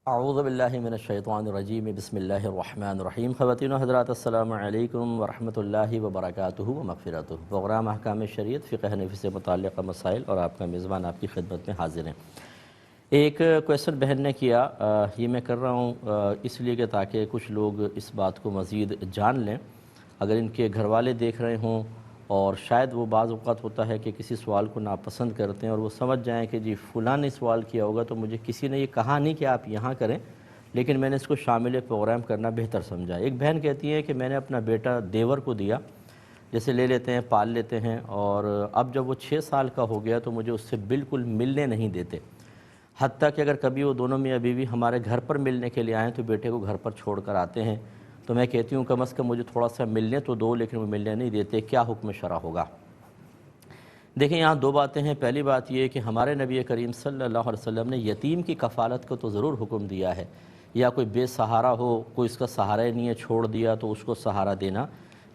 اعوذ باللہ من الشیطان الرجیم بسم اللہ الرحمن الرحیم۔ خواتین و حضرات السلام علیکم ورحمۃ اللہ وبرکاتہ و مغفرتہ۔ پروگرام احکام شریعت فقہ حنفی سے متعلقہ مسائل اور آپ کا میزبان آپ کی خدمت میں حاضر ہیں۔ ایک کویسچن بہن نے کیا، یہ میں کر رہا ہوں اس لیے کہ تاکہ کچھ لوگ اس بات کو مزید جان لیں، اگر ان کے گھر والے دیکھ رہے ہوں اور شاید وہ بعض اوقات ہوتا ہے کہ کسی سوال کو ناپسند کرتے ہیں اور وہ سمجھ جائیں کہ جی فلاں نے سوال کیا ہوگا تو مجھے کسی نے یہ کہا نہیں کہ آپ یہاں کریں، لیکن میں نے اس کو شامل پروگرام کرنا بہتر سمجھا۔ ایک بہن کہتی ہے کہ میں نے اپنا بیٹا دیور کو دیا، جیسے لے لیتے ہیں پال لیتے ہیں، اور اب جب وہ 6 سال کا ہو گیا تو مجھے اس سے بالکل ملنے نہیں دیتے، حتیٰ کہ اگر کبھی وہ دونوں میاں بیوی ہمارے گھر پر ملنے کے لیے آئیں تو بیٹے کو گھر پر چھوڑ کر آتے ہیں۔ تو میں کہتی ہوں کم از کم مجھے تھوڑا سا ملنے تو دو، لیکن وہ ملنے نہیں دیتے، کیا حکم شرع ہوگا؟ دیکھیں یہاں دو باتیں ہیں۔ پہلی بات یہ ہے کہ ہمارے نبی کریم صلی اللہ علیہ وسلم نے یتیم کی کفالت کو تو ضرور حکم دیا ہے، یا کوئی بے سہارا ہو، کوئی اس کا سہارا نہیں ہے، چھوڑ دیا تو اس کو سہارا دینا،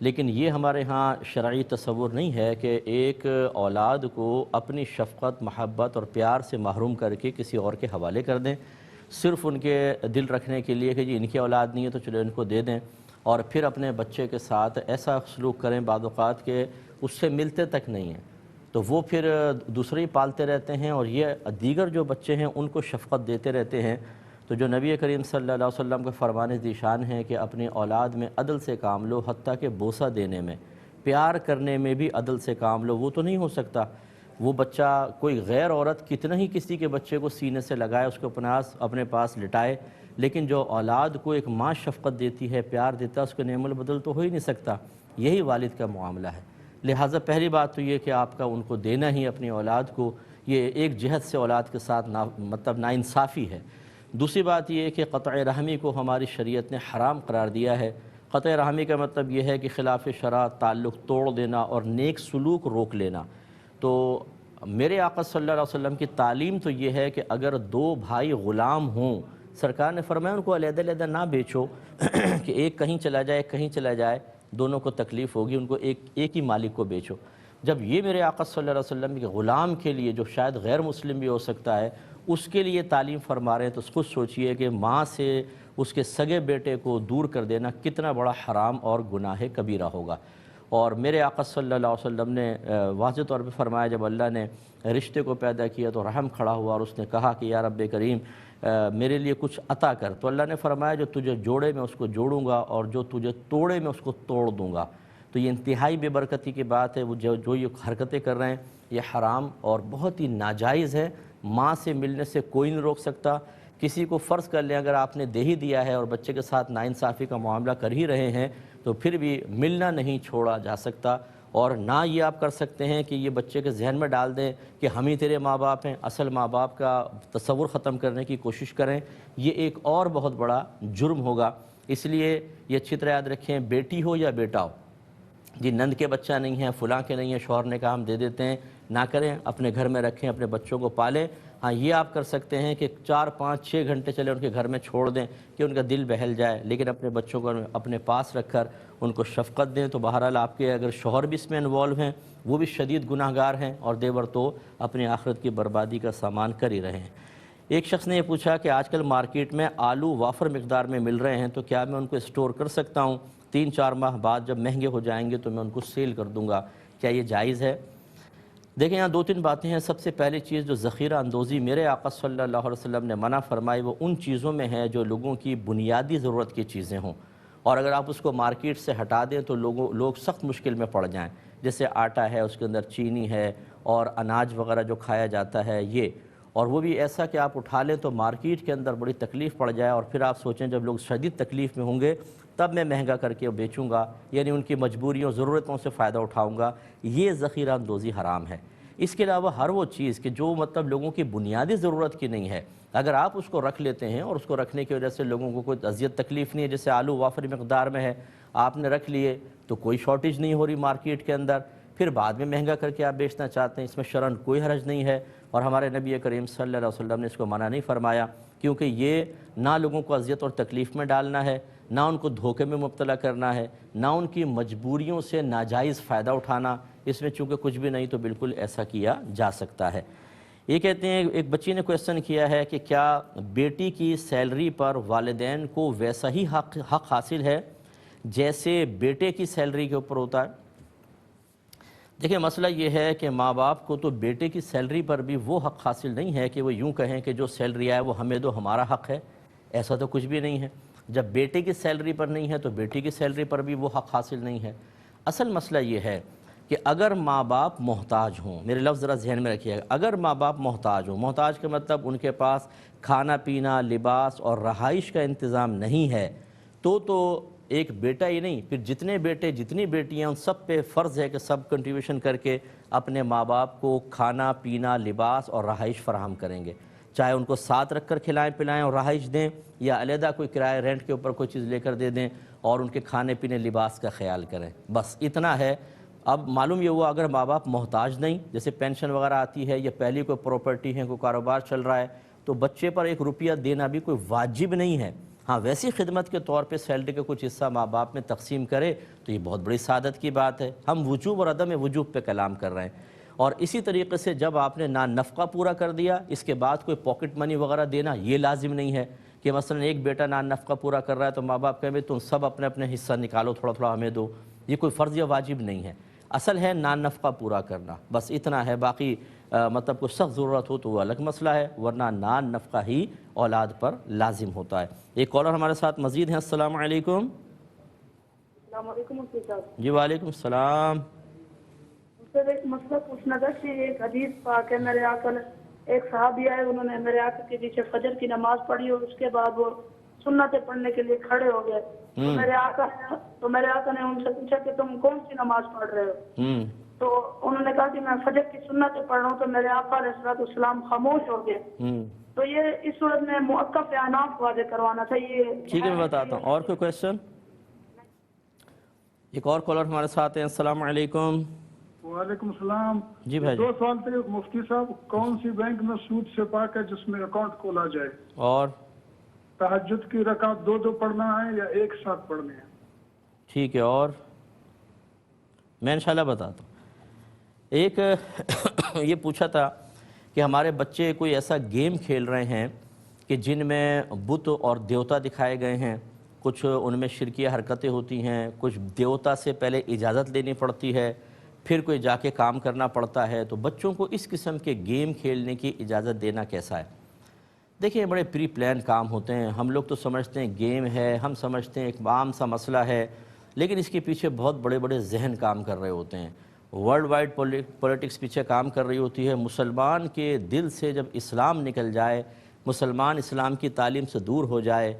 لیکن یہ ہمارے ہاں شرعی تصور نہیں ہے کہ ایک اولاد کو اپنی شفقت، محبت اور پیار سے محروم کر کے کسی اور کے حوالے کر دیں، صرف ان کے دل رکھنے کے لیے کہ جی ان کی اولاد نہیں ہے تو چلو ان کو دے دیں، اور پھر اپنے بچے کے ساتھ ایسا سلوک کریں بعض اوقات کہ اس سے ملتے تک نہیں ہیں، تو وہ پھر دوسرے ہی پالتے رہتے ہیں اور یہ دیگر جو بچے ہیں ان کو شفقت دیتے رہتے ہیں۔ تو جو نبی کریم صلی اللہ علیہ وسلم کا فرمان ذیشان ہے کہ اپنی اولاد میں عدل سے کام لو، حتیٰ کہ بوسہ دینے میں، پیار کرنے میں بھی عدل سے کام لو، وہ تو نہیں ہو سکتا وہ بچہ کوئی غیر عورت کتنا ہی کسی کے بچے کو سینے سے لگائے، اس کو اپنے پاس لٹائے، لیکن جو اولاد کو ایک ماں شفقت دیتی ہے، پیار دیتا ہے، اس کو نعم البدل تو ہو ہی نہیں سکتا، یہی والد کا معاملہ ہے۔ لہٰذا پہلی بات تو یہ کہ آپ کا ان کو دینا ہی اپنی اولاد کو، یہ ایک جہت سے اولاد کے ساتھ ناانصافی ہے۔ دوسری بات یہ ہے کہ قطع رحمی کو ہماری شریعت نے حرام قرار دیا ہے۔ قطع رحمی کا مطلب یہ ہے کہ خلاف شرع تعلق توڑ دینا اور نیک سلوک روک لینا۔ تو میرے آقا صلی اللہ علیہ وسلم کی تعلیم تو یہ ہے کہ اگر دو بھائی غلام ہوں، سرکار نے فرمایا ان کو علیحدہ علیحدہ نہ بیچو کہ ایک کہیں چلا جائے ایک کہیں چلا جائے، دونوں کو تکلیف ہوگی، ان کو ایک ہی مالک کو بیچو۔ جب یہ میرے آقا صلی اللہ علیہ وسلم کے غلام کے لیے، جو شاید غیر مسلم بھی ہو سکتا ہے، اس کے لیے تعلیم فرما رہے ہیں، تو خود سوچئے کہ ماں سے اس کے سگے بیٹے کو دور کر دینا کتنا بڑا حرام اور گناہ کبیرہ ہوگا۔ اور میرے آقا صلی اللہ علیہ وسلم نے واضح طور پہ فرمایا، جب اللہ نے رشتے کو پیدا کیا تو رحم کھڑا ہوا اور اس نے کہا کہ یا رب کریم میرے لیے کچھ عطا کر، تو اللہ نے فرمایا جو تجھے جوڑے میں اس کو جوڑوں گا اور جو تجھے توڑے میں اس کو توڑ دوں گا۔ تو یہ انتہائی بے برکتی کی بات ہے، وہ جو یہ حرکتیں کر رہے ہیں یہ حرام اور بہت ہی ناجائز ہے۔ ماں سے ملنے سے کوئی نہیں روک سکتا۔ کسی کو فرض کر لیں اگر آپ نے دے ہی دیا ہے اور بچے کے ساتھ ناانصافی کا معاملہ کر ہی رہے ہیں تو پھر بھی ملنا نہیں چھوڑا جا سکتا، اور نہ یہ آپ کر سکتے ہیں کہ یہ بچے کے ذہن میں ڈال دیں کہ ہم ہی تیرے ماں باپ ہیں، اصل ماں باپ کا تصور ختم کرنے کی کوشش کریں، یہ ایک اور بہت بڑا جرم ہوگا۔ اس لیے یہ اچھی طرح یاد رکھیں، بیٹی ہو یا بیٹا ہو، جی نند کے بچہ نہیں ہے، فلاں کے نہیں ہے، شوہر نے کہا ہم دے دیتے ہیں، نہ کریں، اپنے گھر میں رکھیں، اپنے بچوں کو پالیں۔ ہاں یہ آپ کر سکتے ہیں کہ 4 5 6 گھنٹے چلے ان کے گھر میں چھوڑ دیں کہ ان کا دل بہل جائے، لیکن اپنے بچوں کو اپنے پاس رکھ کر ان کو شفقت دیں۔ تو بہرحال آپ کے اگر شوہر بھی اس میں انوالو ہیں، وہ بھی شدید گناہ گار ہیں، اور دیور تو اپنی آخرت کی بربادی کا سامان کر ہی رہے ہیں۔ ایک شخص نے یہ پوچھا کہ آج کل مارکیٹ میں آلو وافر مقدار میں مل رہے ہیں، تو کیا میں ان کو اسٹور کر سکتا ہوں؟ 3 4 ماہ بعد جب مہنگے ہو جائیں گے تو میں ان کو سیل کر دوں گا، کیا یہ جائز ہے؟ دیکھیں یہاں 2 3 باتیں ہیں۔ سب سے پہلی چیز جو ذخیرہ اندوزی میرے آقا صلی اللہ علیہ وسلم نے منع فرمائی، وہ ان چیزوں میں ہے جو لوگوں کی بنیادی ضرورت کی چیزیں ہوں، اور اگر آپ اس کو مارکیٹ سے ہٹا دیں تو لوگ سخت مشکل میں پڑ جائیں، جیسے آٹا ہے، اس کے اندر چینی ہے، اور اناج وغیرہ جو کھایا جاتا ہے یہ، اور وہ بھی ایسا کہ آپ اٹھا لیں تو مارکیٹ کے اندر بڑی تکلیف پڑ جائے، اور پھر آپ سوچیں جب لوگ شدید تکلیف میں ہوں گے تب میں مہنگا کر کے بیچوں گا، یعنی ان کی مجبوریوں ضرورتوں سے فائدہ اٹھاؤں گا، یہ ذخیرہ اندوزی حرام ہے۔ اس کے علاوہ ہر وہ چیز کہ جو مطلب لوگوں کی بنیادی ضرورت کی نہیں ہے، اگر آپ اس کو رکھ لیتے ہیں اور اس کو رکھنے کی وجہ سے لوگوں کو کوئی اذیت تکلیف نہیں ہے، جیسے آلو وافر مقدار میں ہے آپ نے رکھ لیے تو کوئی شارٹیج نہیں ہو رہی مارکیٹ کے اندر، پھر بعد میں مہنگا کر کے آپ بیچنا چاہتے ہیں، اس میں شرعاً کوئی حرج نہیں ہے، اور ہمارے نبی کریم صلی اللہ علیہ وسلم نے اس کو منع نہیں فرمایا، کیونکہ یہ نہ لوگوں کو اذیت اور تکلیف میں ڈالنا ہے، نہ ان کو دھوکے میں مبتلا کرنا ہے، نہ ان کی مجبوریوں سے ناجائز فائدہ اٹھانا، اس میں چونکہ کچھ بھی نہیں تو بالکل ایسا کیا جا سکتا ہے۔ یہ کہتے ہیں ایک بچی نے کویسچن کیا ہے کہ کیا بیٹی کی سیلری پر والدین کو ویسا ہی حق حاصل ہے جیسے بیٹے کی سیلری کے اوپر ہوتا ہے؟ دیکھیں مسئلہ یہ ہے کہ ماں باپ کو تو بیٹے کی سیلری پر بھی وہ حق حاصل نہیں ہے کہ وہ یوں کہیں کہ جو سیلری آئے وہ ہمیں دو، ہمارا حق ہے، ایسا تو کچھ بھی نہیں ہے۔ جب بیٹے کی سیلری پر نہیں ہے تو بیٹی کی سیلری پر بھی وہ حق حاصل نہیں ہے۔ اصل مسئلہ یہ ہے کہ اگر ماں باپ محتاج ہوں، میرے لفظ ذرا ذہن میں رکھیے گا، اگر ماں باپ محتاج ہوں، محتاج کا مطلب ان کے پاس کھانا پینا، لباس اور رہائش کا انتظام نہیں ہے، تو ایک بیٹا ہی نہیں، پھر جتنے بیٹے جتنی بیٹیاں ان سب پہ فرض ہے کہ سب کنٹریبیوشن کر کے اپنے ماں باپ کو کھانا پینا، لباس اور رہائش فراہم کریں گے، چاہے ان کو ساتھ رکھ کر کھلائیں پلائیں اور رہائش دیں، یا علیحدہ کوئی کرایہ رینٹ کے اوپر کوئی چیز لے کر دے دیں اور ان کے کھانے پینے لباس کا خیال کریں، بس اتنا ہے۔ اب معلوم یہ ہوا اگر ماں باپ محتاج نہیں، جیسے پینشن وغیرہ آتی ہے یا پہلی کوئی پراپرٹی ہے، کوئی کاروبار چل رہا ہے، تو بچے پر 1 روپیہ دینا بھی کوئی واجب نہیں ہے۔ ہاں ویسی خدمت کے طور پہ سیلری کا کچھ حصہ ماں باپ میں تقسیم کرے تو یہ بہت بڑی سعادت کی بات ہے۔ ہم وجوب اور عدم وجوب پہ کلام کر رہے ہیں، اور اسی طریقے سے جب آپ نے نان نفقہ پورا کر دیا، اس کے بعد کوئی پاکٹ منی وغیرہ دینا یہ لازم نہیں ہے کہ مثلا ایک بیٹا نان نفقہ پورا کر رہا ہے تو ماں باپ کہیں تم سب اپنے اپنے حصہ نکالو، تھوڑا تھوڑا ہمیں دو، یہ کوئی فرض یا واجب نہیں ہے۔ اصل ہے نان نفقہ پورا کرنا، بس اتنا ہے۔ باقی مطلب کوئی سخت ضرورت ہو تو وہ الگ مسئلہ ہے، ورنہ نان نفقہ ہی اولاد پر لازم ہوتا ہے۔ ایک کالر ہمارے ساتھ مزید ہیں۔ السلام علیکم۔ السلام علیکم مفتی صاحب۔ جی وعلیکم السلام۔ سر ایک مسئلہ پوچھنا تھا کہ ایک حدیث پاک ہے، میرے آقا نے، ایک صحابی آئے، انہوں نے میرے آقا کے پیچھے فجر کی نماز پڑھی اور اس کے بعد وہ سنتیں پڑھنے کے لیے کھڑے ہو گئے، تو میرے آقا نے ان سے پوچھا کہ تم کون سی نماز پڑھ رہے ہو؟ تو انہوں نے کہا کہ میں فجر کی سنتیں پڑھ رہا ہوں، تو میرے آقا علیہ الصلوۃ والسلام خاموش ہو گئے۔ تو یہ اس صورت میں موقف اعناف واضح کروانا چاہیے۔ ٹھیک ہے میں بتاتا ہوں۔ اور کوئی کویشچن؟ ایک اور کالر ہمارے ساتھ ہیں۔ السلام علیکم۔ وعلیکم السلام۔ جی بھائی 2 سوال تھے مفتی صاحب، کون سی بینک میں سود سے پاک ہے جس میں اکاؤنٹ کھولا جائے؟ اور تہجد کی رکعت 2 پڑھنا ہے یا ایک ساتھ پڑھنے ہیں؟ ٹھیک ہے، اور میں انشاءاللہ بتاتا ہوں۔ ایک یہ پوچھا تھا کہ ہمارے بچے کوئی ایسا گیم کھیل رہے ہیں کہ جن میں بت اور دیوتا دکھائے گئے ہیں، کچھ ان میں شرکیہ حرکتیں ہوتی ہیں، کچھ دیوتا سے پہلے اجازت لینی پڑتی ہے، پھر کوئی جا کے کام کرنا پڑتا ہے، تو بچوں کو اس قسم کے گیم کھیلنے کی اجازت دینا کیسا ہے؟ دیکھیں بڑے پری پلان کام ہوتے ہیں، ہم لوگ تو سمجھتے ہیں گیم ہے، ہم سمجھتے ہیں ایک عام سا مسئلہ ہے، لیکن اس کے پیچھے بہت بڑے بڑے ذہن کام کر رہے ہوتے ہیں، ورلڈ وائڈ پولیٹکس پیچھے کام کر رہی ہوتی ہے۔ مسلمان کے دل سے جب اسلام نکل جائے، مسلمان اسلام کی تعلیم سے دور ہو جائے،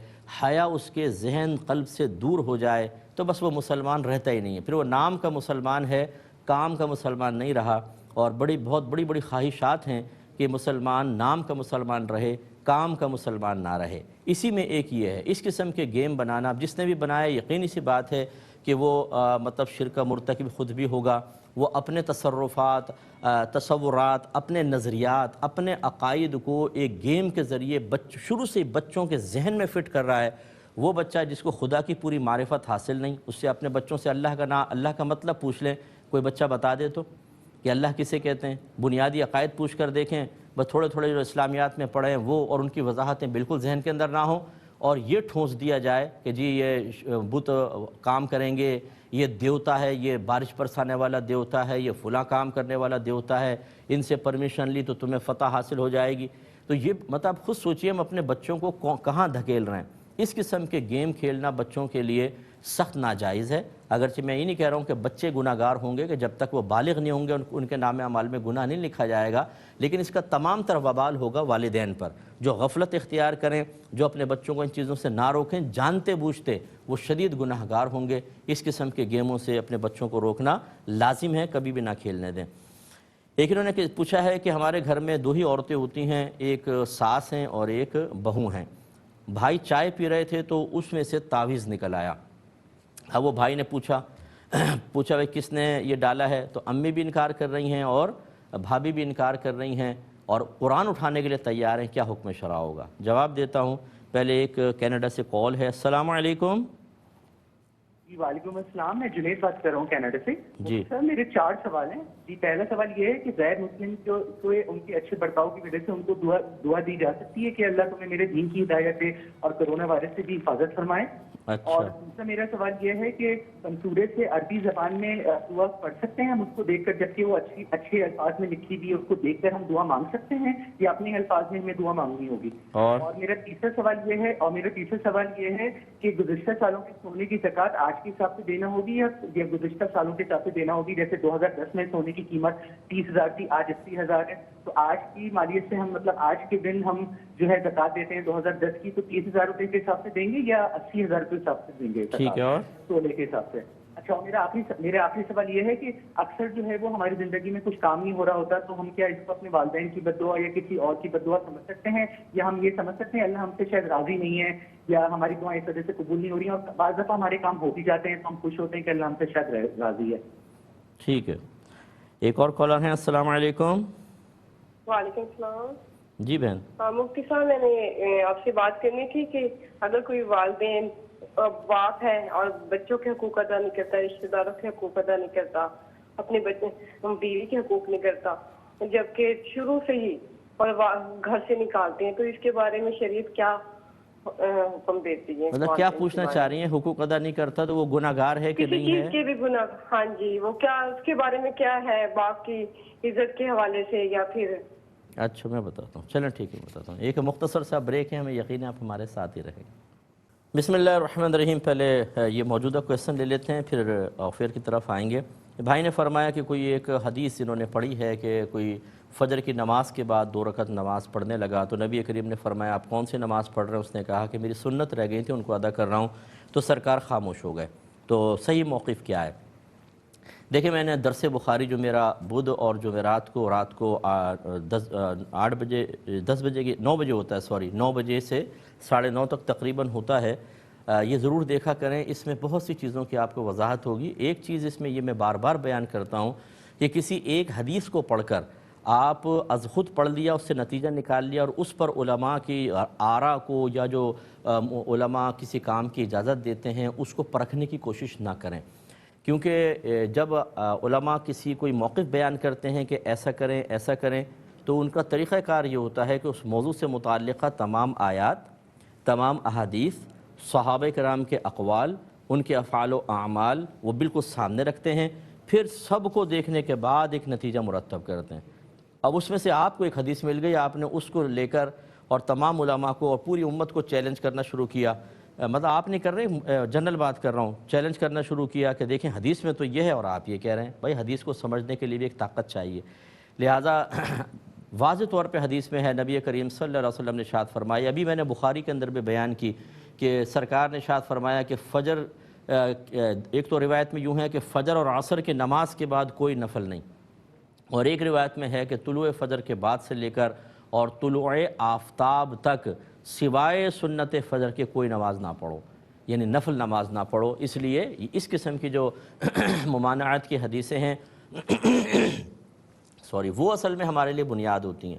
حیا اس کے ذہن قلب سے دور ہو جائے، تو بس وہ مسلمان رہتا ہی نہیں ہے، پھر وہ نام کا مسلمان ہے، کام کا مسلمان نہیں رہا۔ اور بہت بڑی خواہشات ہیں کہ مسلمان نام کا مسلمان رہے، کام کا مسلمان نہ رہے۔ اسی میں ایک یہ ہے، اس قسم کے گیم بنانا، جس نے بھی بنایا یقینی سی بات ہے کہ وہ مطلب شرک مرتکب خود بھی ہوگا، وہ اپنے تصرفات، تصورات، اپنے نظریات، اپنے عقائد کو ایک گیم کے ذریعے شروع سے بچوں کے ذہن میں فٹ کر رہا ہے۔ وہ بچہ جس کو خدا کی پوری معرفت حاصل نہیں، اس سے اپنے بچوں سے اللہ کا مطلب پوچھ لیں، کوئی بچہ بتا دے تو کہ اللہ کسے کہتے ہیں، بنیادی عقائد پوچھ کر دیکھیں، بس تھوڑے تھوڑے جو اسلامیات میں پڑھیں وہ، اور ان کی وضاحتیں بالکل ذہن کے اندر نہ ہوں، اور یہ ٹھونس دیا جائے کہ جی یہ بت کام کریں گے، یہ دیوتا ہے، یہ بارش برسانے والا دیوتا ہے، یہ فلاں کام کرنے والا دیوتا ہے، ان سے پرمیشن لی تو تمہیں فتح حاصل ہو جائے گی۔ تو یہ مطلب خود سوچئے ہم اپنے بچوں کو کہاں دھکیل رہے ہیں۔ اس قسم کے گیم کھیلنا بچوں کے لیے سخت ناجائز ہے۔ اگرچہ میں یہ نہیں کہہ رہا ہوں کہ بچے گناہ گار ہوں گے، کہ جب تک وہ بالغ نہیں ہوں گے ان کے نام اعمال میں گناہ نہیں لکھا جائے گا، لیکن اس کا تمام تر وبال ہوگا والدین پر، جو غفلت اختیار کریں، جو اپنے بچوں کو ان چیزوں سے نہ روکیں، جانتے بوجھتے وہ شدید گناہ گار ہوں گے۔ اس قسم کے گیموں سے اپنے بچوں کو روکنا لازم ہے، کبھی بھی نہ کھیلنے دیں۔ ایک انہوں نے پوچھا ہے کہ ہمارے گھر میں 2 ہی عورتیں ہوتی ہیں، ایک ساس ہیں اور ایک بہو ہیں، بھائی چائے پی رہے تھے تو اس میں سے تعویذ نکل آیا۔ اب وہ بھائی نے پوچھا بھائی کس نے یہ ڈالا ہے؟ تو امی بھی انکار کر رہی ہیں اور بھابھی بھی انکار کر رہی ہیں، اور قرآن اٹھانے کے لیے تیار ہیں، کیا حکم شرع ہوگا؟ جواب دیتا ہوں۔ پہلے ایک کینیڈا سے کال ہے۔ السلام علیکم۔ جی وعلیکم السلام، میں جنید بات کر رہا ہوں کینیڈا سے. جی سر میرے 4 سوال ہیں. جی پہلا سوال یہ ہے کہ غیر مسلم جو ان کے اچھے برتاؤ کی وجہ سے ان کو دعا دی جا سکتی ہے کہ اللہ تمہیں میرے دین کی ہدایت دے اور کرونا وائرس سے بھی حفاظت فرمائے. اور دوسرا میرا سوال یہ ہے کہ منصورے سے عربی زبان میں دعا پڑھ سکتے ہیں ہم اس کو دیکھ کر، جبکہ وہ اچھے الفاظ میں لکھی ہوئی ہے، اس کو دیکھ کر ہم دعا مانگ سکتے ہیں یا اپنے الفاظ میں ہمیں دعا مانگنی ہوگی؟ اور میرا تیسرا سوال یہ ہے کہ گزشتہ سالوں کے سونے کی زکوٰۃ آج کے حساب سے دینا ہوگی یا گزشتہ سالوں کے حساب سے دینا ہوگی؟ جیسے 2010 میں سونے کی قیمت 30,000 تھی، آج 80,000 ہے، تو آج کی مالیت سے ہم مطلب آج کے دن ہم جو ہے زکوٰۃ دیتے ہیں 2010 کی، تو 30,000 روپے کے حساب سے دیں گے یا 80,000 کے حساب سے دیں گے سولے کے حساب سے؟ اچھا، اور میرا آخری سوال یہ ہے کہ اکثر جو ہے وہ ہماری زندگی میں کچھ کام نہیں ہو رہا ہوتا، تو ہم کیا اس کو اپنے والدین کی بد دعا یا کسی اور کی بد دعا سمجھ سکتے ہیں، یا ہم یہ سمجھ سکتے ہیں اللہ ہم سے شاید راضی نہیں ہے یا ہماری دعائیں اس وجہ سے قبول نہیں ہو رہی ہیں، اور بعض دفعہ ہمارے کام ہو بھی جاتے ہیں تو ہم خوش ہوتے ہیں کہ اللہ ہم سے شاید راضی ہے؟ ٹھیک ہے. ایک اور کالر ہیں. السلام علیکم. وعلیکم السلام. جی بہن. مفتی صاحب، میں نے آپ سے بات کرنی تھی کہ اگر کوئی والدین باپ ہے اور بچوں کے حقوق ادا نہیں کرتا، رشتہ داروں کے حقوق ادا نہیں کرتا، اپنے بیوی کے حقوق نہیں کرتا، جبکہ شروع سے ہی اور گھر سے نکالتے ہیں، تو اس کے بارے میں شریعت کیا حکم دیتی ہے؟ مطلب کیا پوچھنا چاہ رہی ہیں؟ حقوق ادا نہیں کرتا تو وہ گناہ گار ہے کہ نہیں ہے؟ کسی چیز کے بھی گناہ، ہاں جی، وہ کیا اس کے بارے میں کیا ہے باپ کی عزت کے حوالے سے یا پھر؟ اچھا میں بتاتا ہوں، چلیں ٹھیک ہے بتاتا ہوں. ایک مختصر سا بریک ہے، ہمیں یقین ہے آپ ہمارے ساتھ ہی رہیں گے. بسم اللہ الرحمن الرحیم. پہلے یہ موجودہ کویسچن لے لیتے ہیں، پھر آفیر کی طرف آئیں گے. بھائی نے فرمایا کہ کوئی ایک حدیث انہوں نے پڑھی ہے کہ کوئی فجر کی نماز کے بعد 2 رکعت نماز پڑھنے لگا، تو نبی کریم نے فرمایا آپ کون سی نماز پڑھ رہے ہیں؟ اس نے کہا کہ میری سنت رہ گئی تھی، ان کو ادا کر رہا ہوں. تو سرکار خاموش ہو گئے. تو صحیح موقف کیا ہے؟ دیکھیں، میں نے درس بخاری جو میرا بدھ اور جمعرات کو رات کو 9 بجے ہوتا ہے، 9 بجے سے 9:30 تک تقریباً ہوتا ہے، یہ ضرور دیکھا کریں. اس میں بہت سی چیزوں کی آپ کو وضاحت ہوگی. ایک چیز اس میں یہ میں بار بار بیان کرتا ہوں کہ کسی ایک حدیث کو پڑھ کر آپ از خود پڑھ لیا، اس سے نتیجہ نکال لیا اور اس پر علماء کی آراء کو یا جو علماء کسی کام کی اجازت دیتے ہیں اس کو پرکھنے کی کوشش نہ کریں. کیونکہ جب علماء کسی کوئی موقف بیان کرتے ہیں کہ ایسا کریں ایسا کریں، تو ان کا طریقہ کار یہ ہوتا ہے کہ اس موضوع سے متعلقہ تمام آیات، تمام احادیث، صحابہ کرام کے اقوال، ان کے افعال و اعمال وہ بالکل سامنے رکھتے ہیں، پھر سب کو دیکھنے کے بعد ایک نتیجہ مرتب کرتے ہیں. اب اس میں سے آپ کو ایک حدیث مل گئی، آپ نے اس کو لے کر اور تمام علماء کو اور پوری امت کو چیلنج کرنا شروع کیا. مطلب آپ نہیں کر رہے، جنرل بات کر رہا ہوں، چیلنج کرنا شروع کیا کہ دیکھیں حدیث میں تو یہ ہے اور آپ یہ کہہ رہے ہیں. بھائی حدیث کو سمجھنے کے لیے بھی ایک طاقت چاہیے. لہٰذا واضح طور پہ حدیث میں ہے، نبی کریم صلی اللہ علیہ وسلم نے ارشاد فرمایا، ابھی میں نے بخاری کے اندر بھی بیان کی کہ سرکار نے ارشاد فرمایا کہ فجر، ایک تو روایت میں یوں ہے کہ فجر اور عصر کی نماز کے بعد کوئی نفل نہیں، اور ایک روایت میں ہے کہ طلوع فجر کے بعد سے لے کر اور طلوع آفتاب تک سوائے سنت فجر کے کوئی نماز نہ پڑھو، یعنی نفل نماز نہ پڑھو. اس لیے اس قسم کی جو ممانعت کی حدیثیں ہیں وہ اصل میں ہمارے لیے بنیاد ہوتی ہیں.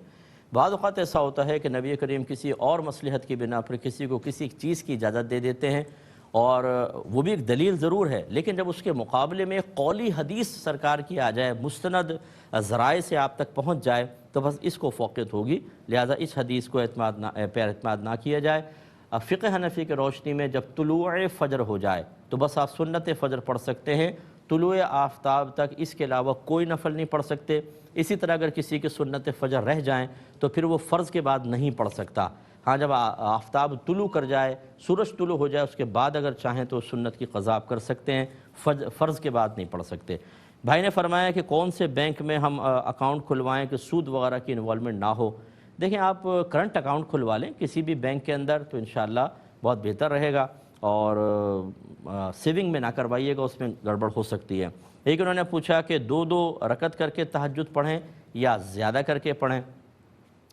بعض اوقات ایسا ہوتا ہے کہ نبی کریم کسی اور مصلحت کی بنا پر کسی کو کسی چیز کی اجازت دے دیتے ہیں، اور وہ بھی ایک دلیل ضرور ہے، لیکن جب اس کے مقابلے میں قولی حدیث سرکار کی آ جائے، مستند ذرائع سے آپ تک پہنچ جائے، تو بس اس کو فوقیت ہوگی. لہذا اس حدیث کو اعتماد نہ کیا جائے. فقہ حنفی کے روشنی میں جب طلوع فجر ہو جائے تو بس آپ سنت فجر پڑھ سکتے ہیں، طلوع آفتاب تک اس کے علاوہ کوئی نفل نہیں پڑھ سکتے. اسی طرح اگر کسی کے سنت فجر رہ جائیں تو پھر وہ فرض کے بعد نہیں پڑھ سکتا. ہاں، جب آفتاب طلوع کر جائے، سورج طلوع ہو جائے، اس کے بعد اگر چاہیں تو سنت کی قضا کر سکتے ہیں، فرض کے بعد نہیں پڑھ سکتے. بھائی نے فرمایا کہ کون سے بینک میں ہم اکاؤنٹ کھلوائیں کہ سود وغیرہ کی انوالومنٹ نہ ہو. دیکھیں، آپ کرنٹ اکاؤنٹ کھلوا لیں کسی بھی بینک کے اندر تو انشاءاللہ بہت بہتر رہے گا، اور سیونگ میں نہ کروائیے گا، اس میں گڑبڑ ہو سکتی ہے. ایک انہوں نے پوچھا کہ 2 رکعت کر کے تہجد پڑھیں یا زیادہ کر کے پڑھیں.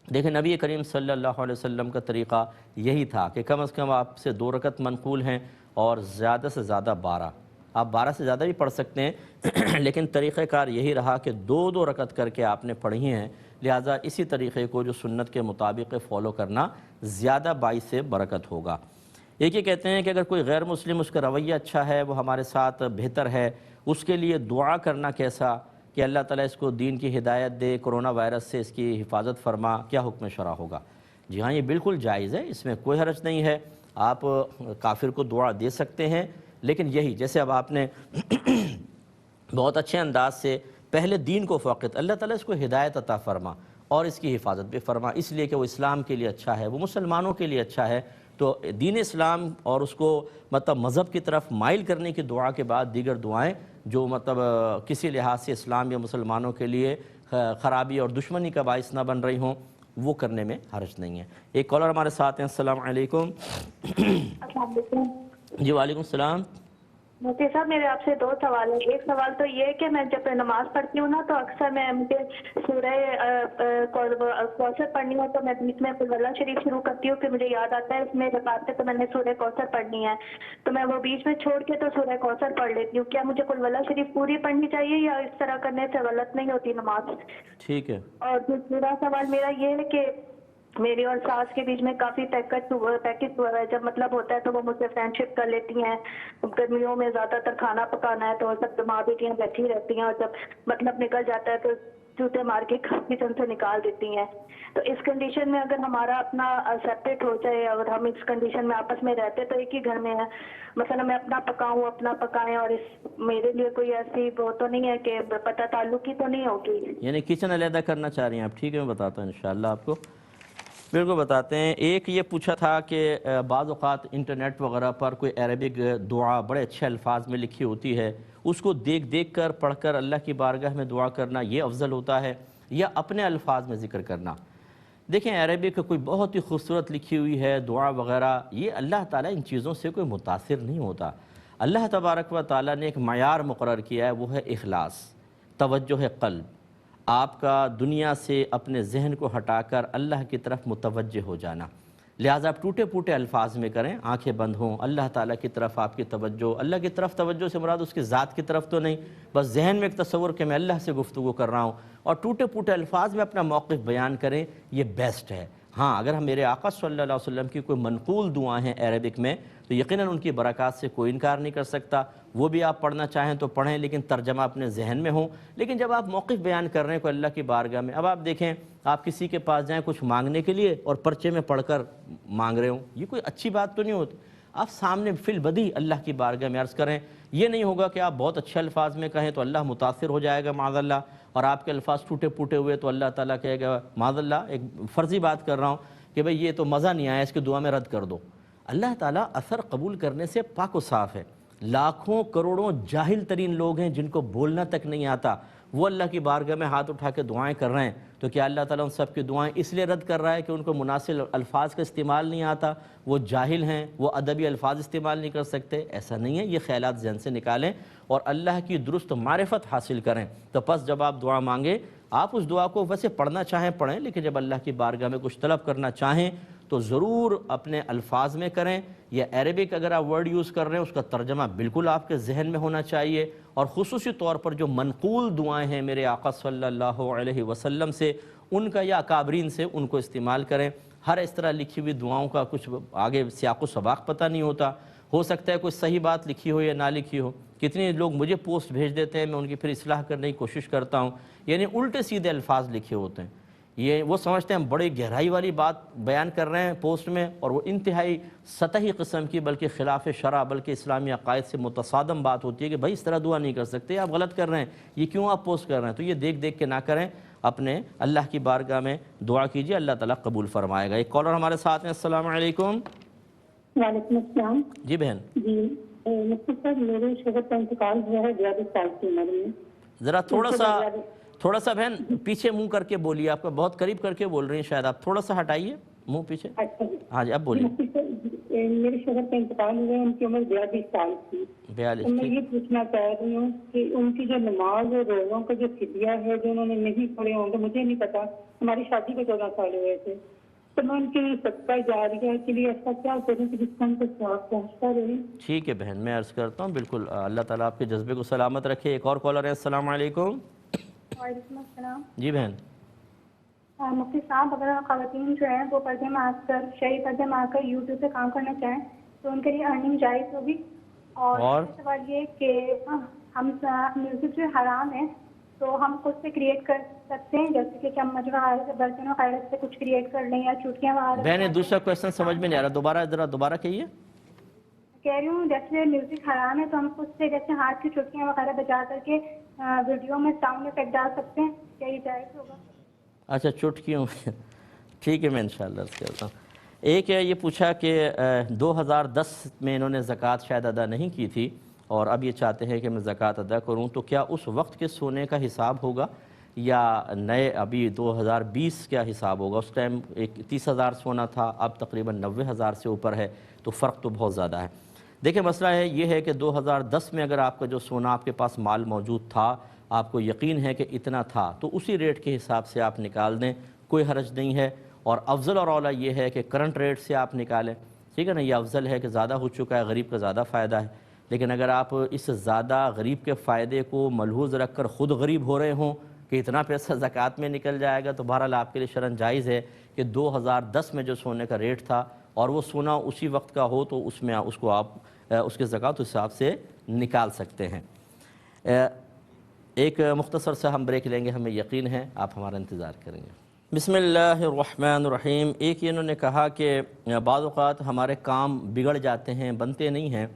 دیکھیں، نبی کریم صلی اللہ علیہ وسلم کا طریقہ یہی تھا کہ کم از کم آپ سے 2 رکعت منقول ہیں اور زیادہ سے زیادہ 12. آپ 12 سے زیادہ بھی پڑھ سکتے ہیں، لیکن طریقہ کار یہی رہا کہ 2 رکعت کر کے آپ نے پڑھی ہیں. لہٰذا اسی طریقے کو جو سنت کے مطابق فالو کرنا زیادہ باعث برکت ہوگا. ایک یہ کہتے ہیں کہ اگر کوئی غیر مسلم اس کا رویہ اچھا ہے، وہ ہمارے ساتھ بہتر ہے، اس کے لیے دعا کرنا کیسا کہ اللہ تعالیٰ اس کو دین کی ہدایت دے، کرونا وائرس سے اس کی حفاظت فرما، کیا حکم شرع ہوگا؟ جی ہاں، یہ بالکل جائز ہے، اس میں کوئی حرج نہیں ہے، آپ کافر کو دعا دے سکتے ہیں، لیکن یہی جیسے اب آپ نے بہت اچھے انداز سے پہلے دین کو فوقیت، اللہ تعالیٰ اس کو ہدایت عطا فرما اور اس کی حفاظت بھی فرما، اس لیے کہ وہ اسلام کے لیے اچھا ہے، وہ مسلمانوں کے لیے اچھا ہے، تو دین اسلام اور اس کو مطلب مذہب کی طرف مائل کرنے کی دعا کے بعد دیگر دعائیں جو مطلب کسی لحاظ سے اسلام یا مسلمانوں کے لیے خرابی اور دشمنی کا باعث نہ بن رہی ہوں، وہ کرنے میں حرج نہیں ہے۔ ایک کالر ہمارے ساتھ ہیں، السلام علیکم۔ السلام علیکم۔ جی وعلیکم السلام۔ مفتی صاحب میرے آپ سے دو سوال ہیں۔ ایک سوال تو یہ ہے کہ میں جب نماز پڑھتی ہوں نا تو اکثر مجھے سورہ کوثر پڑھنی ہو تو میں بیچ میں قل اللہ شریف شروع کرتی ہوں، کہ مجھے یاد آتا ہے اس میں رکعت تو میں نے سورہ کوثر پڑھنی ہے، تو میں وہ بیچ میں چھوڑ کے تو سورہ کوثر پڑھ لیتی ہوں۔ کیا مجھے قل اللہ شریف پوری پڑھنی چاہیے یا اس طرح کرنے سے غلط نہیں ہوتی نماز؟ ٹھیک ہے۔ اور دوسرا سوال میرا یہ ہے کہ میری اور ساس کے بیچ میں کافی پیکج ہوا ہے، جب مطلب ہوتا ہے تو وہ مجھ سے فرینڈ شپ کر لیتی ہیں، گرمیوں میں زیادہ تر کھانا پکانا ہے تو سب ماں بیٹیاں بیٹھی رہتی ہیں، اور جب مطلب نکل جاتا ہے تو جوتے مار کے کچن سے نکال دیتی ہیں۔ تو اس کنڈیشن میں اگر ہمارا اپنا سیپریٹ ہو جائے، اگر ہم اس کنڈیشن میں آپس میں رہتے تو ایک ہی گھر میں ہیں، مثلا میں اپنا پکاؤں اپنا پکائیں، اور اس میرے لیے کوئی ایسی وہ تو نہیں ہے کہ پتہ تعلق ہی تو نہیں ہوگی؟ یعنی کچن علیحدہ کرنا چاہ رہی ہیں آپ؟ ٹھیک ہے، میں بتاتا ہوں انشاءاللہ آپ کو، بالکل بتاتے ہیں۔ ایک یہ پوچھا تھا کہ بعض اوقات انٹرنیٹ وغیرہ پر کوئی عربک دعا بڑے اچھے الفاظ میں لکھی ہوتی ہے، اس کو دیکھ کر پڑھ کر اللہ کی بارگاہ میں دعا کرنا یہ افضل ہوتا ہے یا اپنے الفاظ میں ذکر کرنا؟ دیکھیں عربک کوئی بہت ہی خوبصورت لکھی ہوئی ہے دعا وغیرہ، یہ اللہ تعالیٰ ان چیزوں سے کوئی متاثر نہیں ہوتا۔ اللہ تبارک و تعالیٰ نے ایک معیار مقرر کیا ہے، وہ ہے اخلاص، توجہ قلب، آپ کا دنیا سے اپنے ذہن کو ہٹا کر اللہ کی طرف متوجہ ہو جانا، لہٰذا آپ ٹوٹے پوٹے الفاظ میں کریں، آنکھیں بند ہوں، اللہ تعالیٰ کی طرف آپ کی توجہ، اللہ کی طرف توجہ سے مراد اس کی ذات کی طرف تو نہیں، بس ذہن میں ایک تصور کہ میں اللہ سے گفتگو کر رہا ہوں، اور ٹوٹے پوٹے الفاظ میں اپنا موقف بیان کریں، یہ بیسٹ ہے۔ ہاں اگر ہم میرے آقا صلی اللہ علیہ وسلم کی کوئی منقول دعائیں ہیں عربک میں تو یقیناً ان کی برکات سے کوئی انکار نہیں کر سکتا، وہ بھی آپ پڑھنا چاہیں تو پڑھیں، لیکن ترجمہ اپنے ذہن میں ہوں۔ لیکن جب آپ موقف بیان کر رہے ہیں کوئی اللہ کی بارگاہ میں، اب آپ دیکھیں آپ کسی کے پاس جائیں کچھ مانگنے کے لیے اور پرچے میں پڑھ کر مانگ رہے ہوں، یہ کوئی اچھی بات تو نہیں ہوتی۔ آپ سامنے فی البدیہہ اللہ کی بارگاہ میں عرض کریں، یہ نہیں ہوگا کہ آپ بہت اچھے الفاظ میں کہیں تو اللہ متاثر ہو جائے گا معاذ اللہ، اور آپ کے الفاظ ٹوٹے پوٹے ہوئے تو اللہ تعالیٰ کہے گا معاذ اللہ، ایک فرضی بات کر رہا ہوں کہ بھئی یہ تو مزہ نہیں آیا، اس کی دعا میں رد کر دو۔ اللہ تعالیٰ اثر قبول کرنے سے پاک و صاف ہے۔ لاکھوں کروڑوں جاہل ترین لوگ ہیں جن کو بولنا تک نہیں آتا، وہ اللہ کی بارگاہ میں ہاتھ اٹھا کے دعائیں کر رہے ہیں، تو کیا اللہ تعالیٰ ان سب کی دعائیں اس لیے رد کر رہا ہے کہ ان کو مناسب الفاظ کا استعمال نہیں آتا، وہ جاہل ہیں، وہ ادبی الفاظ استعمال نہیں کر سکتے؟ ایسا نہیں ہے، یہ خیالات ذہن سے نکالیں اور اللہ کی درست معرفت حاصل کریں۔ تو پس جب آپ دعا مانگیں، آپ اس دعا کو ویسے پڑھنا چاہیں پڑھیں، لیکن جب اللہ کی بارگاہ میں کچھ طلب کرنا چاہیں تو ضرور اپنے الفاظ میں کریں، یا عربک اگر آپ ورڈ یوز کر رہے ہیں اس کا ترجمہ بالکل آپ کے ذہن میں ہونا چاہیے، اور خصوصی طور پر جو منقول دعائیں ہیں میرے آقا صلی اللہ علیہ وسلم سے، ان کا یا اکابرین سے، ان کو استعمال کریں۔ ہر اس طرح لکھی ہوئی دعاؤں کا کچھ آگے سیاق و سباق پتہ نہیں ہوتا، ہو سکتا ہے کوئی صحیح بات لکھی ہو یا نہ لکھی ہو۔ کتنے لوگ مجھے پوسٹ بھیج دیتے ہیں، میں ان کی پھر اصلاح کرنے کی کوشش کرتا ہوں، یعنی الٹے سیدھے الفاظ لکھے ہوتے ہیں، یہ وہ سمجھتے ہیں ہم بڑی گہرائی والی بات بیان کر رہے ہیں پوسٹ میں، اور وہ انتہائی سطحی قسم کی بلکہ خلاف شرع بلکہ اسلامی عقائد سے متصادم بات ہوتی ہے کہ بھائی اس طرح دعا نہیں کر سکتے، آپ غلط کر رہے ہیں، یہ کیوں آپ پوسٹ کر رہے ہیں؟ تو یہ دیکھ کے نہ کریں، اپنے اللہ کی بارگاہ میں دعا کیجیے، اللہ تعالیٰ قبول فرمائے گا۔ ایک کالر ہمارے ساتھ ہیں، السلام علیکم۔ وعلیکم السلام۔ جی بہن، جی مفتی صاحب میرے شوہر کا انتقال ہوا ہے 42 سال کی عمر میں۔ ذرا تھوڑا سا بہن پیچھے منہ کر کے بولیے، آپ کا بہت قریب کر کے بول رہی ہیں شاید، آپ تھوڑا سا ہٹائیے منہ پیچھے۔ اچھا جی، ہاں جی اب بولیے۔ مفتی صاحب میرے شوہر کا انتقال ہوا ہے، ان کی عمر 42 سال تھی۔ 42 تو میں یہ پوچھنا چاہ رہی ہوں کہ ان کی جو نماز اور روزوں کا جو فدیہ ہے جو انہوں نے نہیں پڑھے ہوں گے، مجھے نہیں پتا، ہماری شادی کو 14 سال ہوئے تھے، تو میں ان کے صدقہ جاریہ کے لیے ایسا کیا کروں کہ جس سے ان کو ثواب پہنچتا رہے؟ ٹھیک ہے بہن، میں عرض کرتا ہوں، بالکل اللہ تعالیٰ آپ کے جذبے کو سلامت رکھے۔ ایک اور کالر ہے، السلام علیکم۔ وعلیکم السلام۔ جی بہن، مفتی صاحب اگر خواتین جو ہیں وہ پردے میں آ کر شہری پردے میں آ کر یوٹیوب پہ کام کرنا چاہیں تو ان کے لیے ارننگ جائز ہوگی؟ اور دوسرا سوال یہ کہ ہم میوزک جو حرام ہے تو ہم خود سے کریٹ کر سکتے ہیں، جیسے کہ ہم مجموعہ برتن و خیرت سے کچھ کریٹ کر لیں یا چٹکیاں وغیرہ؟ بہنیں دوسرا کویشچن سمجھ میں نہیں آ رہا، دوبارہ کہیے۔ کہہ رہی ہوں جیسے میوزک حرام ہے تو ہم خود سے جیسے ہاتھ کی چٹکیاں وغیرہ بجا کر کے ویڈیو میں ساؤنڈ افیکٹ ڈال سکتے ہیں، کیا یہ جائز ہوگا؟ اچھا چٹکیوں ٹھیک ہے، میں انشاءاللہ عرض کرتا ہوں۔ ایک ہے یہ پوچھا کہ 2010 میں انہوں نے زکوٰۃ شاید ادا نہیں کی تھی اور اب یہ چاہتے ہیں کہ میں زکوٰۃ ادا کروں، تو کیا اس وقت کے سونے کا حساب ہوگا یا نئے ابھی 2020 کیا حساب ہوگا؟ اس ٹائم 30,000 سونا تھا، اب تقریباً 90,000 سے اوپر ہے، تو فرق تو بہت زیادہ ہے۔ دیکھیں مسئلہ یہ ہے کہ 2010 میں اگر آپ کا جو سونا آپ کے پاس مال موجود تھا، آپ کو یقین ہے کہ اتنا تھا، تو اسی ریٹ کے حساب سے آپ نکال دیں، کوئی حرج نہیں ہے۔ اور افضل اور اولیٰ یہ ہے کہ کرنٹ ریٹ سے آپ نکالیں، ٹھیک ہے نا، یہ افضل ہے کہ زیادہ ہو چکا ہے، غریب کا زیادہ فائدہ ہے۔ لیکن اگر آپ اس زیادہ غریب کے فائدے کو ملحوظ رکھ کر خود غریب ہو رہے ہوں کہ اتنا پیسہ زکوٰۃ میں نکل جائے گا، تو بہرحال آپ کے لیے شرعاً جائز ہے کہ 2010 میں جو سونے کا ریٹ تھا اور وہ سونا اسی وقت کا ہو تو اس میں اس کو آپ اس کے زکوٰۃ حساب سے نکال سکتے ہیں۔ ایک مختصر سے ہم بریک لیں گے، ہمیں یقین ہے آپ ہمارا انتظار کریں گے۔ بسم اللہ الرحمن الرحیم۔ ایک انہوں نے کہا کہ بعض اوقات ہمارے کام بگڑ جاتے ہیں، بنتے نہیں ہیں،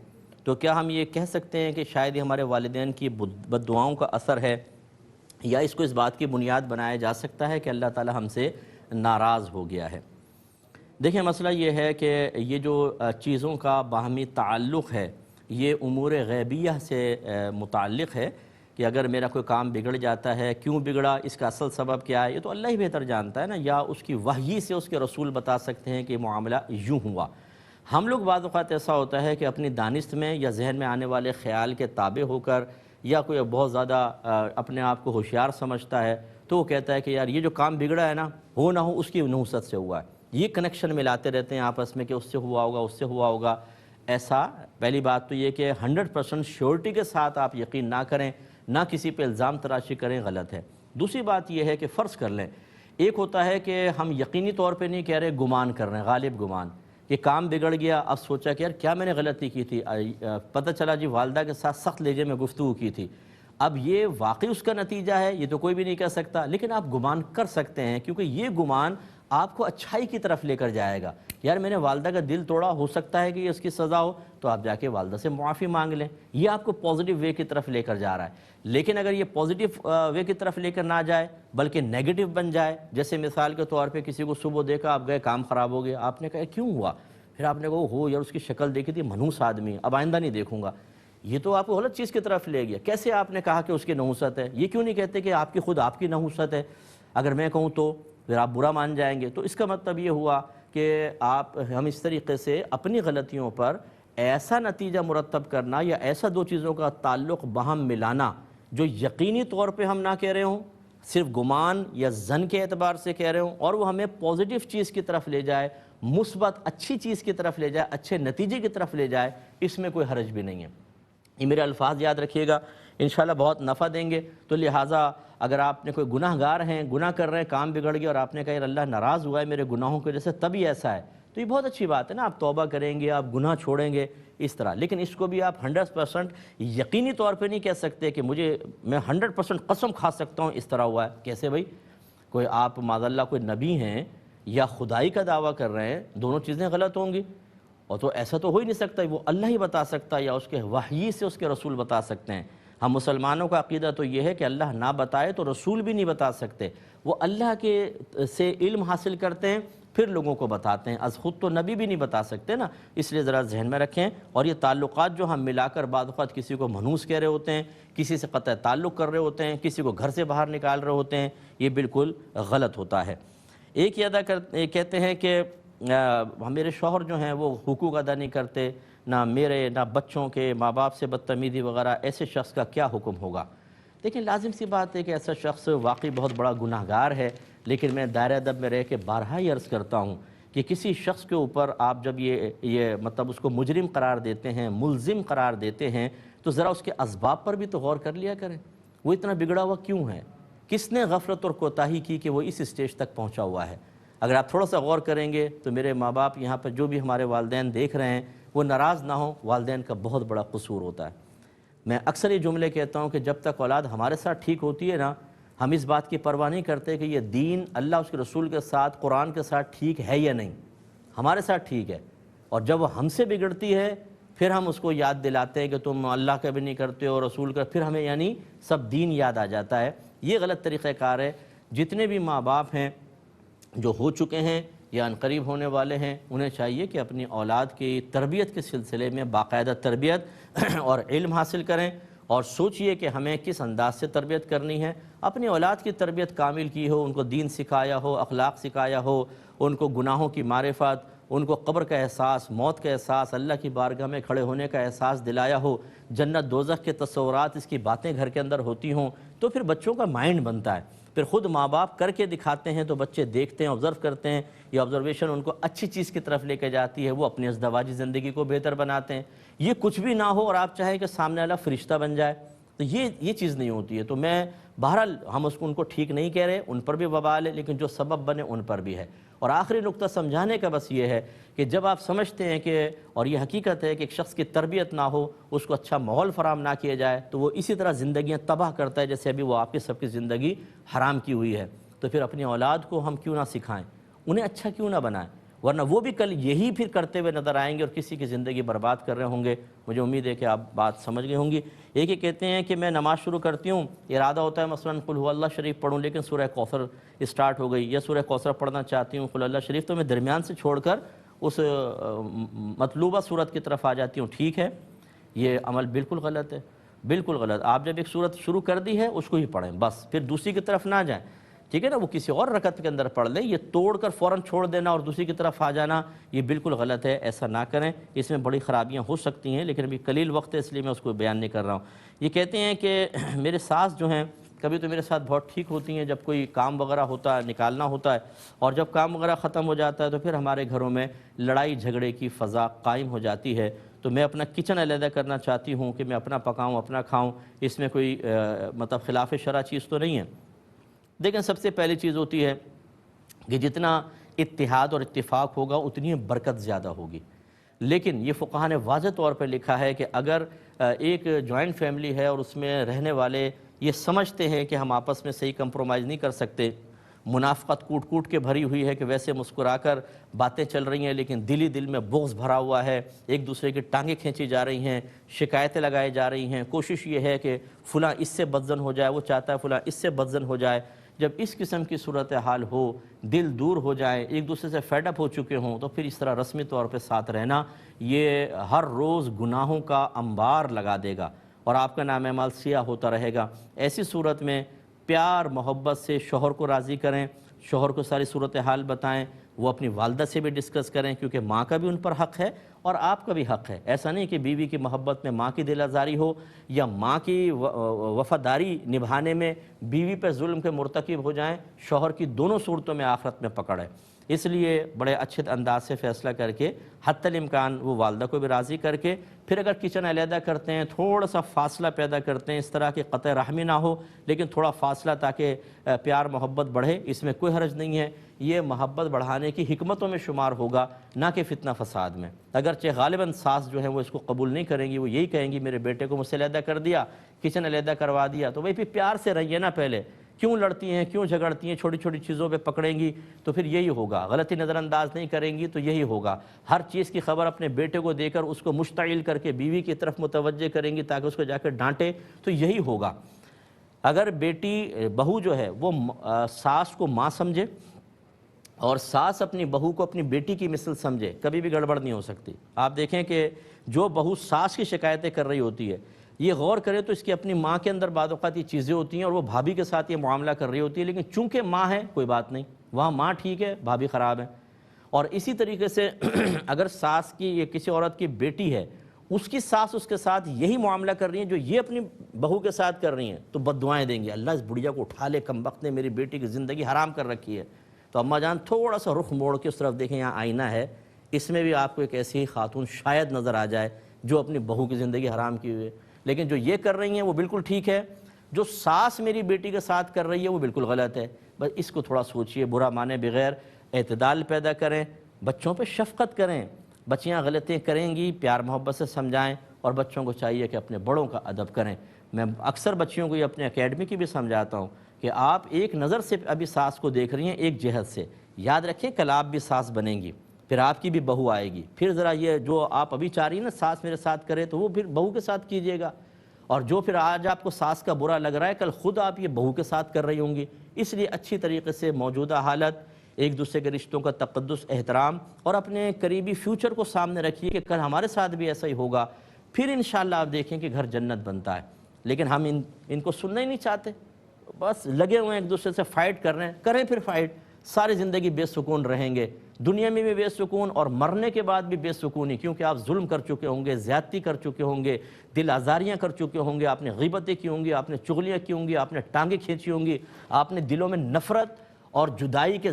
تو کیا ہم یہ کہہ سکتے ہیں کہ شاید یہ ہمارے والدین کی بد دعاؤں کا اثر ہے، یا اس کو اس بات کی بنیاد بنایا جا سکتا ہے کہ اللہ تعالی ہم سے ناراض ہو گیا ہے؟ دیکھیں مسئلہ یہ ہے کہ یہ جو چیزوں کا باہمی تعلق ہے یہ امور غیبیہ سے متعلق ہے، کہ اگر میرا کوئی کام بگڑ جاتا ہے، کیوں بگڑا، اس کا اصل سبب کیا ہے، یہ تو اللہ ہی بہتر جانتا ہے نا، یا اس کی وحی سے اس کے رسول بتا سکتے ہیں کہ معاملہ یوں ہوا۔ ہم لوگ بعض اوقات ایسا ہوتا ہے کہ اپنی دانست میں یا ذہن میں آنے والے خیال کے تابع ہو کر، یا کوئی بہت زیادہ اپنے آپ کو ہوشیار سمجھتا ہے تو وہ کہتا ہے کہ یار یہ جو کام بگڑا ہے نا، ہو نہ ہو اس کی نحوست سے ہوا ہے، یہ کنیکشن ملاتے رہتے ہیں آپس میں کہ اس سے ہوا ہوگا، اس سے ہوا ہوگا۔ ایسا پہلی بات تو یہ کہ 100% شیورٹی کے ساتھ آپ یقین نہ کریں، نہ کسی پہ الزام تراشی کریں، غلط ہے۔ دوسری بات یہ ہے کہ فرض کر لیں، ایک ہوتا ہے کہ ہم یقینی طور پہ نہیں کہہ رہے، گمان کر رہے ہیں، غالب گمان، کہ کام بگڑ گیا، اب سوچا کہ یار کیا میں نے غلطی کی تھی، پتہ چلا جی والدہ کے ساتھ سخت لہجے میں گفتگو کی تھی، اب یہ واقعی اس کا نتیجہ ہے یہ تو کوئی بھی نہیں کہہ سکتا، لیکن آپ گمان کر سکتے ہیں، کیونکہ یہ گمان آپ کو اچھائی کی طرف لے کر جائے گا۔ یار میں نے والدہ کا دل توڑا، ہو سکتا ہے کہ یہ اس کی سزا ہو، تو آپ جا کے والدہ سے معافی مانگ لیں، یہ آپ کو پازیٹیو وے کی طرف لے کر جا رہا ہے۔ لیکن اگر یہ پازیٹیو وے کی طرف لے کر نہ جائے بلکہ نیگیٹو بن جائے، جیسے مثال کے طور پہ کسی کو صبح دیکھا، آپ گئے کام خراب ہو گیا، آپ نے کہا کیوں ہوا، پھر آپ نے کہا ہو یار اس کی شکل دیکھی تھی، منحوس آدمی، اب آئندہ نہیں دیکھوں گا، یہ تو آپ کو غلط چیز کی طرف لے گیا۔ کیسے آپ نے کہا کہ اس کی نحوست ہے؟ یہ کیوں نہیں کہتے کہ آپ کی خود آپ کی نحوست ہے؟ اگر میں کہوں تو پھر آپ برا مان جائیں گے۔ تو اس کا مطلب یہ ہوا کہ ہم اس طریقے سے اپنی غلطیوں پر ایسا نتیجہ مرتب کرنا یا ایسا دو چیزوں کا تعلق باہم ملانا جو یقینی طور پہ ہم نہ کہہ رہے ہوں، صرف گمان یا ظن کے اعتبار سے کہہ رہے ہوں، اور وہ ہمیں پازیٹیو چیز کی طرف لے جائے، مثبت اچھی چیز کی طرف لے جائے، اچھے نتیجے کی طرف لے جائے، اس میں کوئی حرج بھی نہیں ہے۔ یہ میرے الفاظ یاد رکھیے گا، انشاءاللہ بہت نفع دیں گے۔ تو لہٰذا اگر آپ نے کوئی گناہ گار ہیں، گناہ کر رہے ہیں، کام بگڑ گیا اور آپ نے کہا یار اللہ ناراض ہوا ہے میرے گناہوں کی وجہ سے تبھی ایسا ہے، تو یہ بہت اچھی بات ہے نا، آپ توبہ کریں گے، آپ گناہ چھوڑیں گے اس طرح۔ لیکن اس کو بھی آپ 100% یقینی طور پہ نہیں کہہ سکتے کہ میں 100% قسم کھا سکتا ہوں اس طرح ہوا ہے۔ کیسے بھائی؟ کوئی آپ معاذ اللہ کوئی نبی ہیں یا خدائی کا دعویٰ کر رہے ہیں، دونوں چیزیں غلط ہوں گی، اور تو ایسا تو ہو ہی نہیں سکتا، وہ اللہ ہی بتا سکتا ہے یا اس کے وحی سے اس کے رسول بتا سکتے ہیں۔ ہم مسلمانوں کا عقیدہ تو یہ ہے کہ اللہ نہ بتائے تو رسول بھی نہیں بتا سکتے، وہ اللہ کے سے علم حاصل کرتے ہیں پھر لوگوں کو بتاتے ہیں، از خود تو نبی بھی نہیں بتا سکتے نا۔ اس لیے ذرا ذہن میں رکھیں، اور یہ تعلقات جو ہم ملا کر بعض اوقات کسی کو منحوس کہہ رہے ہوتے ہیں، کسی سے قطع تعلق کر رہے ہوتے ہیں، کسی کو گھر سے باہر نکال رہے ہوتے ہیں، یہ بالکل غلط ہوتا ہے۔ ایک یہ کہتے ہیں کہ میرے شوہر جو ہیں وہ حقوق ادا نہیں کرتے، نہ میرے نہ بچوں کے، ماں باپ سے بدتمیزی وغیرہ، ایسے شخص کا کیا حکم ہوگا؟ لیکن لازم سی بات ہے کہ ایسا شخص واقعی بہت بڑا گناہ گار ہے، لیکن میں دائرہ ادب میں رہ کے بارہا ہی عرض کرتا ہوں کہ کسی شخص کے اوپر آپ جب یہ مطلب اس کو مجرم قرار دیتے ہیں، ملزم قرار دیتے ہیں، تو ذرا اس کے اسباب پر بھی تو غور کر لیا کریں، وہ اتنا بگڑا ہوا کیوں ہے، کس نے غفلت اور کوتاہی کی کہ وہ اس اسٹیج تک پہنچا ہوا ہے۔ اگر آپ تھوڑا سا غور کریں گے تو میرے ماں باپ یہاں پر جو بھی ہمارے والدین دیکھ رہے ہیں، وہ ناراض نہ ہوں، والدین کا بہت بڑا قصور ہوتا ہے۔ میں اکثر یہ جملے کہتا ہوں کہ جب تک اولاد ہمارے ساتھ ٹھیک ہوتی ہے نا، ہم اس بات کی پرواہ نہیں کرتے کہ یہ دین اللہ اس کے رسول کے ساتھ قرآن کے ساتھ ٹھیک ہے یا نہیں، ہمارے ساتھ ٹھیک ہے۔ اور جب وہ ہم سے بگڑتی ہے پھر ہم اس کو یاد دلاتے ہیں کہ تم اللہ کا بھی نہیں کرتے ہو رسول کا، پھر ہمیں یعنی سب دین یاد آ جاتا ہے۔ یہ غلط طریقہ کار ہے۔ جتنے بھی ماں باپ ہیں جو ہو چکے ہیں یا عنقریب ہونے والے ہیں، انہیں چاہیے کہ اپنی اولاد کی تربیت کے سلسلے میں باقاعدہ تربیت اور علم حاصل کریں، اور سوچئے کہ ہمیں کس انداز سے تربیت کرنی ہے۔ اپنی اولاد کی تربیت کامل کی ہو، ان کو دین سکھایا ہو، اخلاق سکھایا ہو، ان کو گناہوں کی معرفت، ان کو قبر کا احساس، موت کا احساس، اللہ کی بارگاہ میں کھڑے ہونے کا احساس دلایا ہو، جنت دوزخ کے تصورات، اس کی باتیں گھر کے اندر ہوتی ہوں، تو پھر بچوں کا مائنڈ بنتا ہے۔ پھر خود ماں باپ کر کے دکھاتے ہیں تو بچے دیکھتے ہیں، آبزرو کرتے ہیں، یہ آبزرویشن ان کو اچھی چیز کی طرف لے کے جاتی ہے، وہ اپنی ازدواجی زندگی کو بہتر بناتے ہیں۔ یہ کچھ بھی نہ ہو اور آپ چاہیں کہ سامنے والا فرشتہ بن جائے، تو یہ چیز نہیں ہوتی ہے۔ تو میں بہرحال ہم ان کو ٹھیک نہیں کہہ رہے، ان پر بھی وبال ہے، لیکن جو سبب بنے ان پر بھی ہے۔ اور آخری نقطہ سمجھانے کا بس یہ ہے کہ جب آپ سمجھتے ہیں کہ، اور یہ حقیقت ہے کہ ایک شخص کی تربیت نہ ہو، اس کو اچھا ماحول فراہم نہ کیا جائے، تو وہ اسی طرح زندگیاں تباہ کرتا ہے جیسے ابھی وہ آپ کی سب کی زندگی حرام کی ہوئی ہے۔ تو پھر اپنی اولاد کو ہم کیوں نہ سکھائیں، انہیں اچھا کیوں نہ بنائیں، ورنہ وہ بھی کل یہی پھر کرتے ہوئے نظر آئیں گے اور کسی کی زندگی برباد کر رہے ہوں گے۔ مجھے امید ہے کہ آپ بات سمجھ گئے ہوں گی۔ ایک یہ کہتے ہیں کہ میں نماز شروع کرتی ہوں، ارادہ ہوتا ہے مثلا قل هو اللہ شریف پڑھوں، لیکن سورہ کوثر اسٹارٹ ہو گئی، یا سورہ کوثر پڑھنا چاہتی ہوں قل اللہ شریف، تو میں درمیان سے چھوڑ کر اس مطلوبہ صورت کی طرف آ جاتی ہوں۔ ٹھیک ہے، یہ عمل بالکل غلط ہے، بالکل غلط۔ آپ جب ایک صورت شروع کر دی ہے اس کو ہی پڑھیں بس، پھر دوسری کی طرف نہ جائیں، ٹھیک ہے نا، وہ کسی اور رکعت کے اندر پڑھ لیں۔ یہ توڑ کر فوراً چھوڑ دینا اور دوسری کی طرف آ جانا یہ بالکل غلط ہے، ایسا نہ کریں، اس میں بڑی خرابیاں ہو سکتی ہیں، لیکن ابھی قلیل وقت ہے اس لیے میں اس کو بیان نہیں کر رہا ہوں۔ یہ کہتے ہیں کہ میرے ساس جو ہیں کبھی تو میرے ساتھ بہت ٹھیک ہوتی ہیں، جب کوئی کام وغیرہ ہوتا ہے نکالنا ہوتا ہے، اور جب کام وغیرہ ختم ہو جاتا ہے تو پھر ہمارے گھروں میں لڑائی جھگڑے کی فضا قائم ہو جاتی ہے۔ تو میں اپنا کچن علیحدہ کرنا چاہتی ہوں کہ میں اپنا پکاؤں اپنا کھاؤں، اس میں کوئی مطلب خلاف شرع چیز تو نہیں ہے۔ لیکن سب سے پہلی چیز ہوتی ہے کہ جتنا اتحاد اور اتفاق ہوگا اتنی برکت زیادہ ہوگی۔ لیکن یہ فقہاء نے واضح طور پر لکھا ہے کہ اگر ایک جوائنٹ فیملی ہے اور اس میں رہنے والے یہ سمجھتے ہیں کہ ہم آپس میں صحیح کمپرومائز نہیں کر سکتے، منافقت کوٹ کوٹ کے بھری ہوئی ہے کہ ویسے مسکرا کر باتیں چل رہی ہیں لیکن دل ہی دل میں بغض بھرا ہوا ہے، ایک دوسرے کی ٹانگیں کھینچی جا رہی ہیں، شکایتیں لگائی جا رہی ہیں، کوشش یہ ہے کہ فلاں اس سے بدزن ہو جائے، وہ چاہتا ہے فلاں اس سے بدزن ہو جائے۔ جب اس قسم کی صورتحال ہو، دل دور ہو جائیں، ایک دوسرے سے فیڈ اپ ہو چکے ہوں، تو پھر اس طرح رسمی طور پہ ساتھ رہنا یہ ہر روز گناہوں کا انبار لگا دے گا اور آپ کا نام اعمال سیاہ ہوتا رہے گا۔ ایسی صورت میں پیار محبت سے شوہر کو راضی کریں، شوہر کو ساری صورتحال بتائیں، وہ اپنی والدہ سے بھی ڈسکس کریں کیونکہ ماں کا بھی ان پر حق ہے اور آپ کا بھی حق ہے۔ ایسا نہیں کہ بیوی کی محبت میں ماں کی دل آزاری ہو یا ماں کی وفاداری نبھانے میں بیوی پہ ظلم کے مرتکب ہو جائیں، شوہر کی دونوں صورتوں میں آخرت میں پکڑ ہے۔ اس لیے بڑے اچھے انداز سے فیصلہ کر کے حتی الامکان وہ والدہ کو بھی راضی کر کے پھر اگر کچن علیحدہ کرتے ہیں، تھوڑا سا فاصلہ پیدا کرتے ہیں، اس طرح کی قطع رحمی نہ ہو لیکن تھوڑا فاصلہ تاکہ پیار محبت بڑھے، اس میں کوئی حرج نہیں ہے۔ یہ محبت بڑھانے کی حکمتوں میں شمار ہوگا، نہ کہ فتنہ فساد میں۔ اگرچہ غالباً ساس جو ہے وہ اس کو قبول نہیں کریں گی، وہ یہی کہیں گی میرے بیٹے کو مجھ سے علیحدہ کر دیا، کچن علیحدہ کروا دیا، تو وہی پھر پیار سے رہیے نا، پہلے کیوں لڑتی ہیں کیوں جھگڑتی ہیں، چھوٹی چھوٹی چیزوں پہ پکڑیں گی تو پھر یہی ہوگا، غلطی نظر انداز نہیں کریں گی تو یہی ہوگا۔ ہر چیز کی خبر اپنے بیٹے کو دے کر اس کو مشتعل کر کے بیوی کی طرف متوجہ کریں گی تاکہ اس کو جا کر ڈانٹے تو یہی ہوگا۔ اگر بیٹی بہو جو ہے وہ ساس کو ماں سمجھے اور ساس اپنی بہو کو اپنی بیٹی کی مثل سمجھے، کبھی بھی گڑبڑ نہیں ہو سکتی۔ آپ دیکھیں کہ جو بہو ساس کی شکایتیں کر رہی ہوتی ہے، یہ غور کرے تو اس کی اپنی ماں کے اندر بعض اوقات یہ چیزیں ہوتی ہیں اور وہ بھابھی کے ساتھ یہ معاملہ کر رہی ہوتی ہے، لیکن چونکہ ماں ہے کوئی بات نہیں، وہاں ماں ٹھیک ہے بھابھی خراب ہے۔ اور اسی طریقے سے اگر ساس کی یا کسی عورت کی بیٹی ہے، اس کی ساس اس کے ساتھ یہی معاملہ کر رہی ہیں جو یہ اپنی بہو کے ساتھ کر رہی ہیں، تو بد دعائیں دیں گی، اللہ اس بڑھیا کو اٹھا لے، کمبخت نے میری بیٹی کی زندگی حرام کر رکھی ہے۔ تو اماں جان تھوڑا سا رخ موڑ کے اس طرف دیکھیں، یہاں آئینہ ہے، اس میں بھی آپ کو ایک ایسی خاتون شاید نظر آ جائے جو اپنی بہو کی زندگی حرام کی ہوئی ہے، لیکن جو یہ کر رہی ہیں وہ بالکل ٹھیک ہے، جو ساس میری بیٹی کے ساتھ کر رہی ہے وہ بالکل غلط ہے۔ بس اس کو تھوڑا سوچئے، برا مانے بغیر اعتدال پیدا کریں، بچوں پہ شفقت کریں۔ بچیاں غلطیاں کریں گی پیار محبت سے سمجھائیں، اور بچوں کو چاہیے کہ اپنے بڑوں کا ادب کریں۔ میں اکثر بچیوں کو یہ اپنے اکیڈمی کی بھی سمجھاتا ہوں کہ آپ ایک نظر سے ابھی ساس کو دیکھ رہی ہیں ایک جہت سے، یاد رکھیں کل آپ بھی ساس بنیں گی، پھر آپ کی بھی بہو آئے گی، پھر ذرا یہ جو آپ ابھی چاہ رہی ہیں نا ساس میرے ساتھ کرے تو وہ پھر بہو کے ساتھ کیجیے گا، اور جو پھر آج آپ کو ساس کا برا لگ رہا ہے کل خود آپ یہ بہو کے ساتھ کر رہی ہوں گی۔ اس لیے اچھی طریقے سے موجودہ حالت، ایک دوسرے کے رشتوں کا تقدس، احترام، اور اپنے قریبی فیوچر کو سامنے رکھیے کہ کل ہمارے ساتھ بھی ایسا ہی ہوگا، پھر انشاءاللہ آپ دیکھیں کہ گھر جنت بنتا ہے۔ لیکن ہم ان کو سننا ہی نہیں چاہتے، بس لگے ہوئے ہیں ایک دوسرے سے فائٹ کر رہے ہیں، کریں پھر فائٹ، ساری زندگی بے سکون رہیں گے، دنیا میں بھی بے سکون اور مرنے کے بعد بھی بے سکونی، کیونکہ آپ ظلم کر چکے ہوں گے، زیادتی کر چکے ہوں گے، دل آزاریاں کر چکے ہوں گے، آپ نے غیبتیں کی ہوں گی، آپ نے چغلیاں کی ہوں گی، آپ نے ٹانگیں کھینچی ہوں گی، آپ نے دلوں میں نفرت اور جدائی کے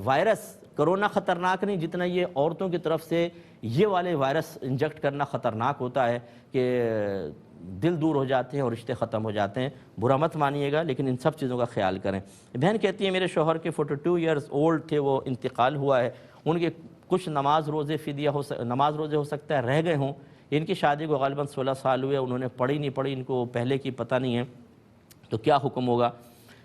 وائرس، کرونا خطرناک نہیں جتنا یہ عورتوں کی طرف سے یہ والے وائرس انجیکٹ کرنا خطرناک ہوتا ہے کہ دل دور ہو جاتے ہیں اور رشتے ختم ہو جاتے ہیں۔ برا مت مانیے گا، لیکن ان سب چیزوں کا خیال کریں۔ بہن کہتی ہے میرے شوہر کے 42 ایئرز اولڈ تھے، وہ انتقال ہوا ہے، ان کے کچھ نماز روزے ہو سکتا ہے رہ گئے ہوں، ان کی شادی کو غالباً 16 سال ہوئے، انہوں نے پڑھی نہیں پڑھی، ان کو پہلے کی پتہ نہیں ہے، تو کیا حکم ہوگا؟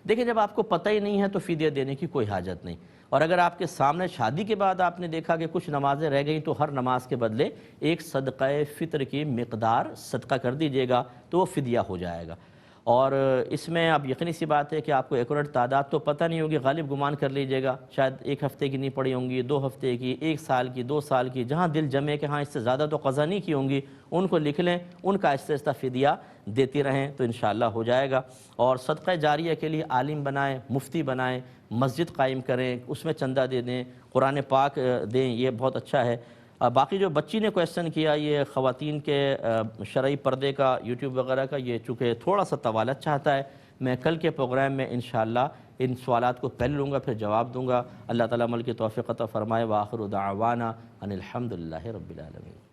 دیکھیں جب آپ کو پتہ ہی نہیں ہے تو فدیہ دینے کی کوئی حاجت نہیں، اور اگر آپ کے سامنے شادی کے بعد آپ نے دیکھا کہ کچھ نمازیں رہ گئیں تو ہر نماز کے بدلے ایک صدقہ فطر کی مقدار صدقہ کر دیجئے گا تو وہ فدیہ ہو جائے گا۔ اور اس میں اب یقینی سی بات ہے کہ آپ کو ایکوریٹ تعداد تو پتہ نہیں ہوگی، غالب گمان کر لیجئے گا، شاید 1 ہفتے کی نہیں پڑی ہوں گی، 2 ہفتے کی، 1 سال کی، 2 سال کی، جہاں دل جمے کہ ہاں اس سے زیادہ تو قضا نہیں کی ہوں گی، ان کو لکھ لیں، ان کا آہستہ آہستہ فدیہ دیتی رہیں تو انشاءاللہ ہو جائے گا۔ اور صدقہ جاریہ کے لیے عالم بنائیں، مفتی بنائیں، مسجد قائم کریں، اس میں چندہ دے دیں، قرآن پاک دیں، یہ بہت اچھا ہے۔ باقی جو بچی نے کویسچن کیا یہ خواتین کے شرعی پردے کا، یوٹیوب وغیرہ کا، یہ چونکہ تھوڑا سا طوالت چاہتا ہے، میں کل کے پروگرام میں انشاءاللہ ان سوالات کو پہلے لوں گا پھر جواب دوں گا۔ اللہ تعالیٰ عمل کی توفیق عطا فرمائے۔ وآخر دعوانا ان الحمدللہ رب العالمین۔